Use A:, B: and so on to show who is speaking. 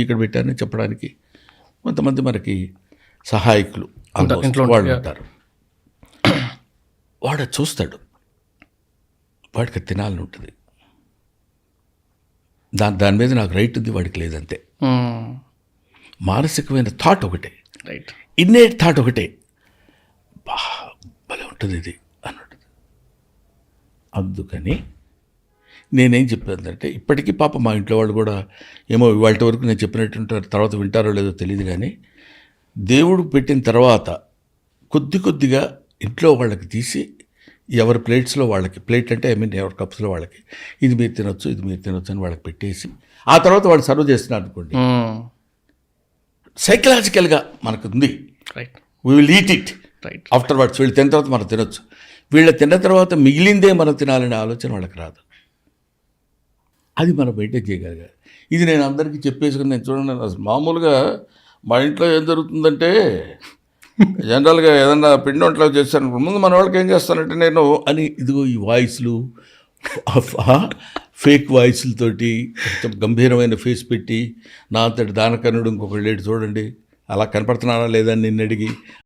A: ఇక్కడ పెట్టారని చెప్పడానికి కొంతమంది మనకి సహాయకులు
B: ఇంట్లో
A: వాళ్ళు ఉంటారు. వాడు చూస్తాడు, వాడికి తినాలని ఉంటుంది, దాని మీద నాకు రైట్ ఉంది, వాడికి లేదంతే. మానసికమైన థాట్ ఒకటే,
B: రైట్,
A: ఇన్నేట్ థాట్ ఒకటే, భలే ఉంటుంది ఇది అన్నట్టు. అందుకని నేనేం చెప్పానంటే, ఇప్పటికీ పాప మా ఇంట్లో వాళ్ళు కూడా ఏమో ఇవాళ వరకు నేను చెప్పినట్టు తర్వాత వింటారో లేదో తెలియదు, కానీ దేవుడు పెట్టిన తర్వాత కొద్దిగా ఇంట్లో వాళ్ళకి తీసి ఎవరి ప్లేట్స్లో వాళ్ళకి, ప్లేట్ అంటే ఎవరి కప్స్లో వాళ్ళకి, ఇది మీరు తినొచ్చు, ఇది మీరు తినొచ్చు అని వాళ్ళకి పెట్టేసి ఆ తర్వాత వాళ్ళు సర్వ్ చేస్తున్నారు అనుకోండి, సైకలాజికల్గా మనకు ఉంది,
B: right,
A: we will eat it
B: right.
A: After words. వీళ్ళు తిన్న తర్వాత మనం తినొచ్చు, వీళ్ళ తిన్న తర్వాత మిగిలిందే మనం తినాలనే ఆలోచన వాళ్ళకి రాదు. అది మనం మెయింటైన్ చేయగలిగాలి. ఇది నేను అందరికీ చెప్పేసుకుని, నేను చూడండి అసలు మామూలుగా మా ఇంట్లో ఏం జరుగుతుందంటే, జనరల్గా ఏదన్నా పిండి వంటలు చేస్తాను ముందు మన వాళ్ళకి ఏం చేస్తానంటే నేను అని, ఇదిగో ఈ వాయిస్లు, ఫేక్ వాయిస్లతోటి కొంచెం గంభీరమైన ఫేస్ పెట్టి, నా అంతటి దానకర్ణుడు ఇంకొకళ్ళు లేడు చూడండి అలా కనపడుతున్నారా లేదా అని నిన్ను అడిగి